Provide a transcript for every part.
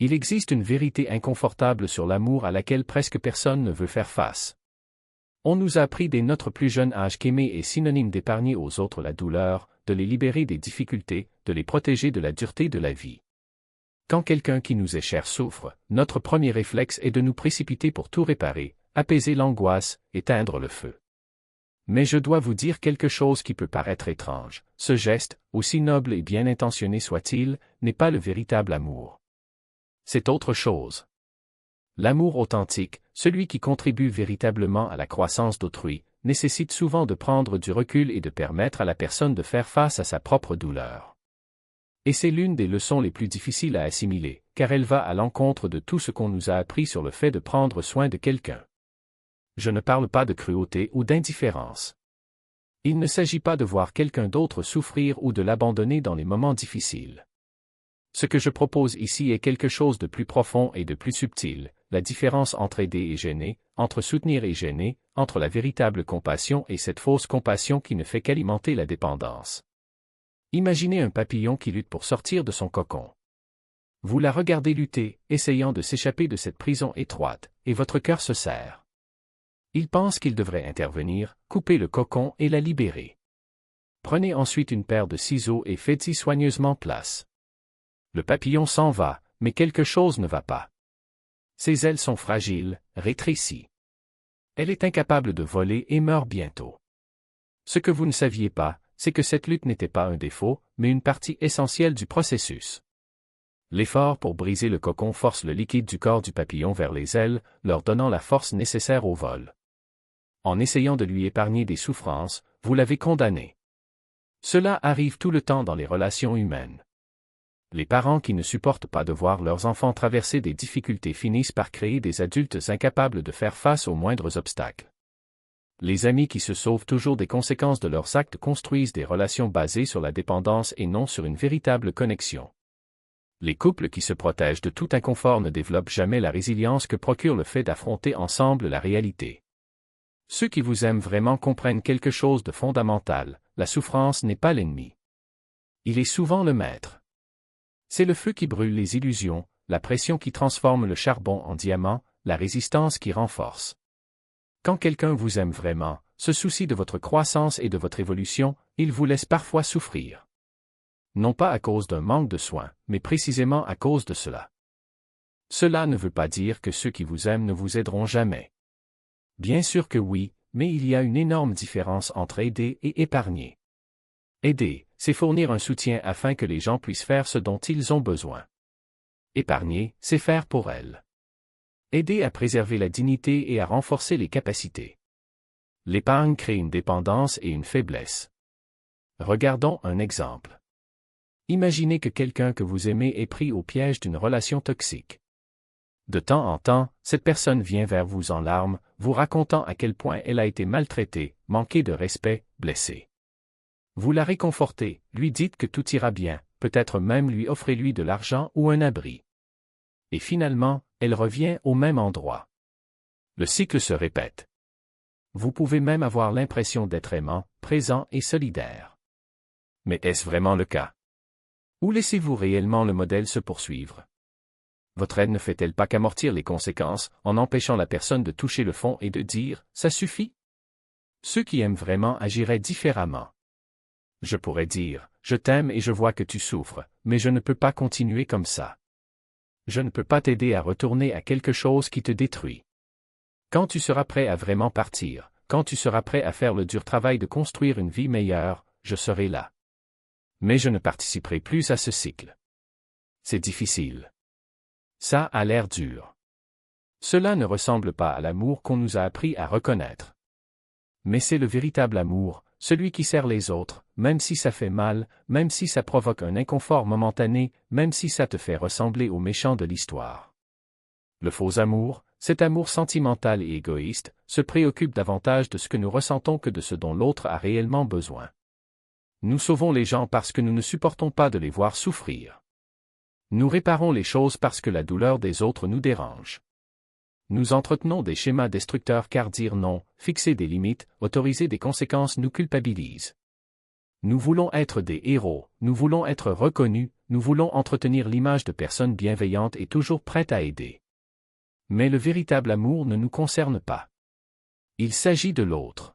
Il existe une vérité inconfortable sur l'amour à laquelle presque personne ne veut faire face. On nous a appris dès notre plus jeune âge qu'aimer est synonyme d'épargner aux autres la douleur, de les libérer des difficultés, de les protéger de la dureté de la vie. Quand quelqu'un qui nous est cher souffre, notre premier réflexe est de nous précipiter pour tout réparer, apaiser l'angoisse, éteindre le feu. Mais je dois vous dire quelque chose qui peut paraître étrange. Ce geste, aussi noble et bien intentionné soit-il, n'est pas le véritable amour. C'est autre chose. L'amour authentique, celui qui contribue véritablement à la croissance d'autrui, nécessite souvent de prendre du recul et de permettre à la personne de faire face à sa propre douleur. Et c'est l'une des leçons les plus difficiles à assimiler, car elle va à l'encontre de tout ce qu'on nous a appris sur le fait de prendre soin de quelqu'un. Je ne parle pas de cruauté ou d'indifférence. Il ne s'agit pas de voir quelqu'un d'autre souffrir ou de l'abandonner dans les moments difficiles. Ce que je propose ici est quelque chose de plus profond et de plus subtil, la différence entre aider et gêner, entre soutenir et gêner, entre la véritable compassion et cette fausse compassion qui ne fait qu'alimenter la dépendance. Imaginez un papillon qui lutte pour sortir de son cocon. Vous la regardez lutter, essayant de s'échapper de cette prison étroite, et votre cœur se serre. Il pense qu'il devrait intervenir, couper le cocon et la libérer. Prenez ensuite une paire de ciseaux et faites-y soigneusement place. Le papillon s'en va, mais quelque chose ne va pas. Ses ailes sont fragiles, rétrécies. Elle est incapable de voler et meurt bientôt. Ce que vous ne saviez pas, c'est que cette lutte n'était pas un défaut, mais une partie essentielle du processus. L'effort pour briser le cocon force le liquide du corps du papillon vers les ailes, leur donnant la force nécessaire au vol. En essayant de lui épargner des souffrances, vous l'avez condamné. Cela arrive tout le temps dans les relations humaines. Les parents qui ne supportent pas de voir leurs enfants traverser des difficultés finissent par créer des adultes incapables de faire face aux moindres obstacles. Les amis qui se sauvent toujours des conséquences de leurs actes construisent des relations basées sur la dépendance et non sur une véritable connexion. Les couples qui se protègent de tout inconfort ne développent jamais la résilience que procure le fait d'affronter ensemble la réalité. Ceux qui vous aiment vraiment comprennent quelque chose de fondamental, la souffrance n'est pas l'ennemi. Il est souvent le maître. C'est le feu qui brûle les illusions, la pression qui transforme le charbon en diamant, la résistance qui renforce. Quand quelqu'un vous aime vraiment, se soucie de votre croissance et de votre évolution, il vous laisse parfois souffrir. Non pas à cause d'un manque de soins, mais précisément à cause de cela. Cela ne veut pas dire que ceux qui vous aiment ne vous aideront jamais. Bien sûr que oui, mais il y a une énorme différence entre aider et épargner. Aider, c'est fournir un soutien afin que les gens puissent faire ce dont ils ont besoin. Épargner, c'est faire pour elles. Aider à préserver la dignité et à renforcer les capacités. L'épargne crée une dépendance et une faiblesse. Regardons un exemple. Imaginez que quelqu'un que vous aimez est pris au piège d'une relation toxique. De temps en temps, cette personne vient vers vous en larmes, vous racontant à quel point elle a été maltraitée, manquée de respect, blessée. Vous la réconfortez, lui dites que tout ira bien, peut-être même lui offrez-lui de l'argent ou un abri. Et finalement, elle revient au même endroit. Le cycle se répète. Vous pouvez même avoir l'impression d'être aimant, présent et solidaire. Mais est-ce vraiment le cas? Ou laissez-vous réellement le modèle se poursuivre? Votre aide ne fait-elle pas qu'amortir les conséquences, en empêchant la personne de toucher le fond et de dire « ça suffit » ? Ceux qui aiment vraiment agiraient différemment. Je pourrais dire « je t'aime et je vois que tu souffres, mais je ne peux pas continuer comme ça. Je ne peux pas t'aider à retourner à quelque chose qui te détruit. Quand tu seras prêt à vraiment partir, quand tu seras prêt à faire le dur travail de construire une vie meilleure, je serai là. Mais je ne participerai plus à ce cycle. C'est difficile. Ça a l'air dur. Cela ne ressemble pas à l'amour qu'on nous a appris à reconnaître. Mais c'est le véritable amour, celui qui sert les autres, même si ça fait mal, même si ça provoque un inconfort momentané, même si ça te fait ressembler au méchant de l'histoire. Le faux amour, cet amour sentimental et égoïste, se préoccupe davantage de ce que nous ressentons que de ce dont l'autre a réellement besoin. Nous sauvons les gens parce que nous ne supportons pas de les voir souffrir. Nous réparons les choses parce que la douleur des autres nous dérange. Nous entretenons des schémas destructeurs car dire non, fixer des limites, autoriser des conséquences nous culpabilise. Nous voulons être des héros, nous voulons être reconnus, nous voulons entretenir l'image de personnes bienveillantes et toujours prêtes à aider. Mais le véritable amour ne nous concerne pas. Il s'agit de l'autre.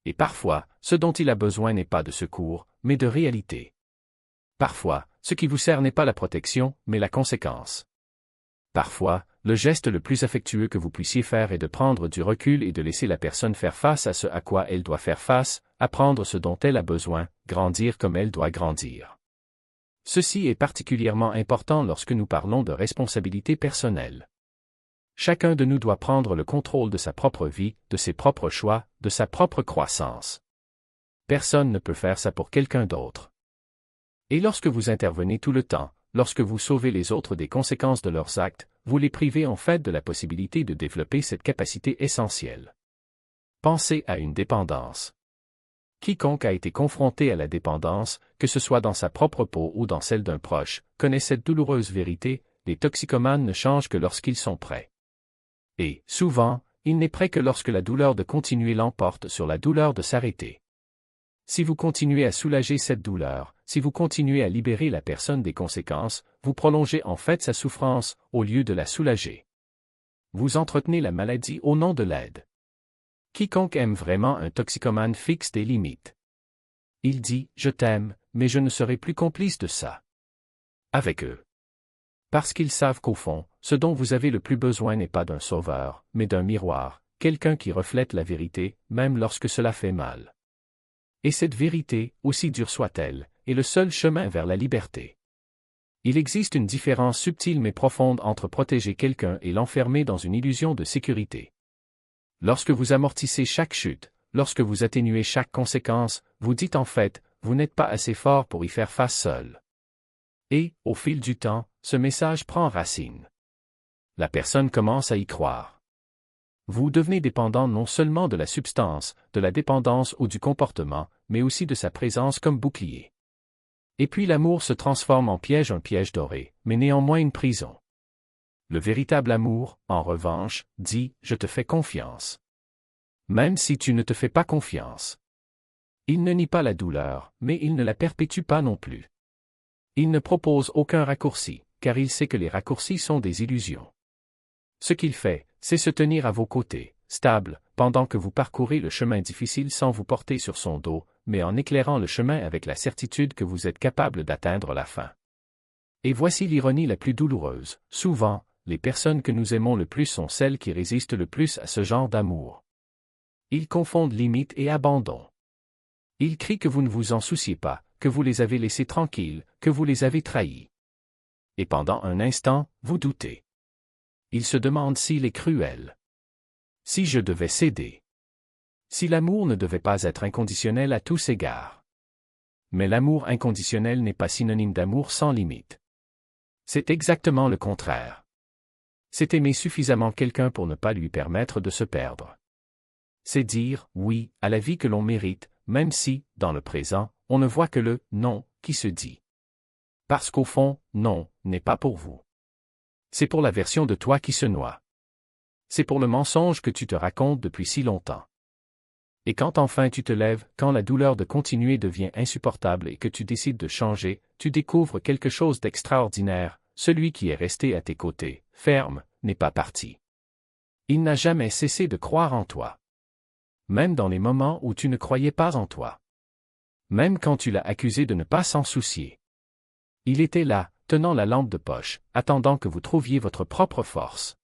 Et parfois, ce dont il a besoin n'est pas de secours, mais de réalité. Parfois, ce qui vous sert n'est pas la protection, mais la conséquence. Parfois, le geste le plus affectueux que vous puissiez faire est de prendre du recul et de laisser la personne faire face à ce à quoi elle doit faire face, apprendre ce dont elle a besoin, grandir comme elle doit grandir. Ceci est particulièrement important lorsque nous parlons de responsabilité personnelle. Chacun de nous doit prendre le contrôle de sa propre vie, de ses propres choix, de sa propre croissance. Personne ne peut faire ça pour quelqu'un d'autre. Et lorsque vous intervenez tout le temps, lorsque vous sauvez les autres des conséquences de leurs actes, vous les privez en fait de la possibilité de développer cette capacité essentielle. Pensez à une dépendance. Quiconque a été confronté à la dépendance, que ce soit dans sa propre peau ou dans celle d'un proche, connaît cette douloureuse vérité: les toxicomanes ne changent que lorsqu'ils sont prêts. Et, souvent, il n'est prêt que lorsque la douleur de continuer l'emporte sur la douleur de s'arrêter. Si vous continuez à soulager cette douleur, si vous continuez à libérer la personne des conséquences, vous prolongez en fait sa souffrance, au lieu de la soulager. Vous entretenez la maladie au nom de l'aide. Quiconque aime vraiment un toxicomane fixe des limites. Il dit « Je t'aime, mais je ne serai plus complice de ça. » Avec eux. Parce qu'ils savent qu'au fond, ce dont vous avez le plus besoin n'est pas d'un sauveur, mais d'un miroir, quelqu'un qui reflète la vérité, même lorsque cela fait mal. Et cette vérité, aussi dure soit-elle, est le seul chemin vers la liberté. Il existe une différence subtile mais profonde entre protéger quelqu'un et l'enfermer dans une illusion de sécurité. Lorsque vous amortissez chaque chute, lorsque vous atténuez chaque conséquence, vous dites en fait, vous n'êtes pas assez fort pour y faire face seul. Et, au fil du temps, ce message prend racine. La personne commence à y croire. Vous devenez dépendant non seulement de la substance, de la dépendance ou du comportement, mais aussi de sa présence comme bouclier. Et puis l'amour se transforme en piège, un piège doré, mais néanmoins une prison. Le véritable amour, en revanche, dit « Je te fais confiance. » Même si tu ne te fais pas confiance. Il ne nie pas la douleur, mais il ne la perpétue pas non plus. Il ne propose aucun raccourci, car il sait que les raccourcis sont des illusions. Ce qu'il fait, c'est se tenir à vos côtés, stable, pendant que vous parcourez le chemin difficile sans vous porter sur son dos, mais en éclairant le chemin avec la certitude que vous êtes capable d'atteindre la fin. Et voici l'ironie la plus douloureuse: souvent, les personnes que nous aimons le plus sont celles qui résistent le plus à ce genre d'amour. Ils confondent limite et abandon. Ils crient que vous ne vous en souciez pas, que vous les avez laissés tranquilles, que vous les avez trahis. Et pendant un instant, vous doutez. Ils se demandent s'il est cruel. Si je devais céder. Si l'amour ne devait pas être inconditionnel à tous égards. Mais l'amour inconditionnel n'est pas synonyme d'amour sans limite. C'est exactement le contraire. C'est aimer suffisamment quelqu'un pour ne pas lui permettre de se perdre. C'est dire oui à la vie que l'on mérite, même si, dans le présent, on ne voit que le non qui se dit. Parce qu'au fond, non n'est pas pour vous. C'est pour la version de toi qui se noie. C'est pour le mensonge que tu te racontes depuis si longtemps. Et quand enfin tu te lèves, quand la douleur de continuer devient insupportable et que tu décides de changer, tu découvres quelque chose d'extraordinaire: celui qui est resté à tes côtés, ferme, n'est pas parti. Il n'a jamais cessé de croire en toi. Même dans les moments où tu ne croyais pas en toi. Même quand tu l'as accusé de ne pas s'en soucier. Il était là, tenant la lampe de poche, attendant que vous trouviez votre propre force.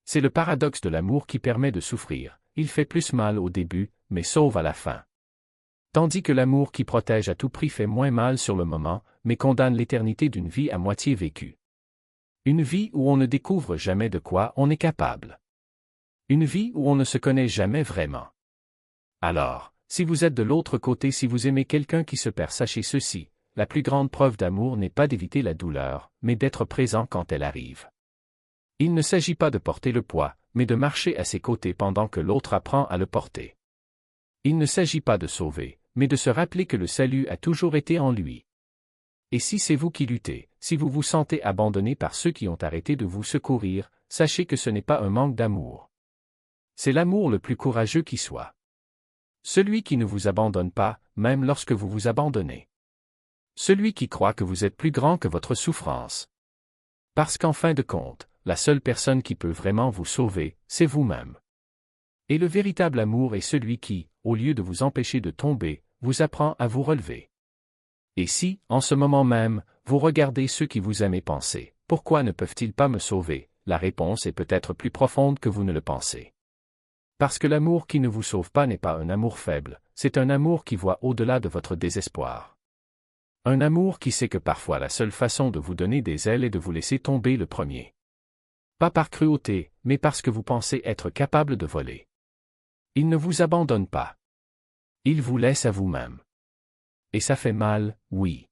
C'est le paradoxe de l'amour qui permet de souffrir: il fait plus mal au début, mais sauve à la fin. Tandis que l'amour qui protège à tout prix fait moins mal sur le moment, mais condamne l'éternité d'une vie à moitié vécue. Une vie où on ne découvre jamais de quoi on est capable. Une vie où on ne se connaît jamais vraiment. Alors, si vous êtes de l'autre côté, si vous aimez quelqu'un qui se perd, sachez ceci: la plus grande preuve d'amour n'est pas d'éviter la douleur, mais d'être présent quand elle arrive. Il ne s'agit pas de porter le poids, mais de marcher à ses côtés pendant que l'autre apprend à le porter. Il ne s'agit pas de sauver, mais de se rappeler que le salut a toujours été en lui. Et si c'est vous qui luttez, si vous vous sentez abandonné par ceux qui ont arrêté de vous secourir, sachez que ce n'est pas un manque d'amour. C'est l'amour le plus courageux qui soit. Celui qui ne vous abandonne pas, même lorsque vous vous abandonnez. Celui qui croit que vous êtes plus grand que votre souffrance. Parce qu'en fin de compte, la seule personne qui peut vraiment vous sauver, c'est vous-même. Et le véritable amour est celui qui, au lieu de vous empêcher de tomber, vous apprend à vous relever. Et si, en ce moment même, vous regardez ceux qui vous aiment et pensez, pourquoi ne peuvent-ils pas me sauver? La réponse est peut-être plus profonde que vous ne le pensez. Parce que l'amour qui ne vous sauve pas n'est pas un amour faible, c'est un amour qui voit au-delà de votre désespoir. Un amour qui sait que parfois la seule façon de vous donner des ailes est de vous laisser tomber le premier. Pas par cruauté, mais parce que vous pensez être capable de voler. Il ne vous abandonne pas. Il vous laisse à vous-même. Et ça fait mal, oui.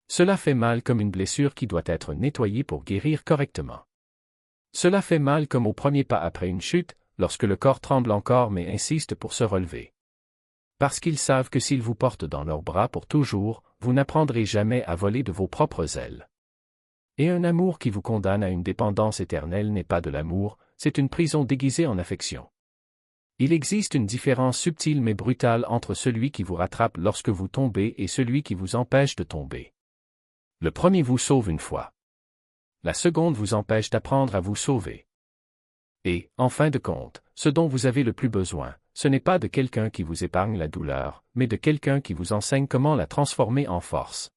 Cela fait mal comme une blessure qui doit être nettoyée pour guérir correctement. Cela fait mal comme au premier pas après une chute, lorsque le corps tremble encore mais insiste pour se relever. Parce qu'ils savent que s'ils vous portent dans leurs bras pour toujours, vous n'apprendrez jamais à voler de vos propres ailes. Et un amour qui vous condamne à une dépendance éternelle n'est pas de l'amour, c'est une prison déguisée en affection. Il existe une différence subtile mais brutale entre celui qui vous rattrape lorsque vous tombez et celui qui vous empêche de tomber. Le premier vous sauve une fois. La seconde vous empêche d'apprendre à vous sauver. Et, en fin de compte, ce dont vous avez le plus besoin, ce n'est pas de quelqu'un qui vous épargne la douleur, mais de quelqu'un qui vous enseigne comment la transformer en force.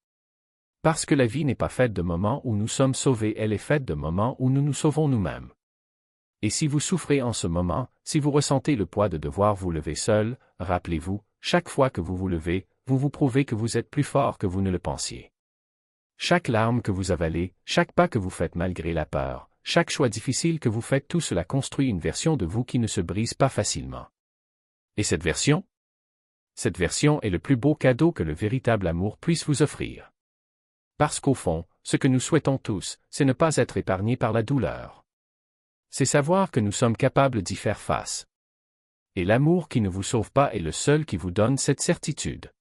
Parce que la vie n'est pas faite de moments où nous sommes sauvés, elle est faite de moments où nous nous sauvons nous-mêmes. Et si vous souffrez en ce moment, si vous ressentez le poids de devoir vous lever seul, rappelez-vous, chaque fois que vous vous levez, vous vous prouvez que vous êtes plus fort que vous ne le pensiez. Chaque larme que vous avalez, chaque pas que vous faites malgré la peur, chaque choix difficile que vous faites, tout cela construit une version de vous qui ne se brise pas facilement. Et cette version? Cette version est le plus beau cadeau que le véritable amour puisse vous offrir. Parce qu'au fond, ce que nous souhaitons tous, c'est ne pas être épargnés par la douleur. C'est savoir que nous sommes capables d'y faire face. Et l'amour qui ne vous sauve pas est le seul qui vous donne cette certitude.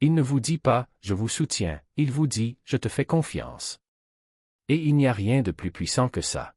Il ne vous dit pas « je vous soutiens », il vous dit « je te fais confiance ». Et il n'y a rien de plus puissant que ça.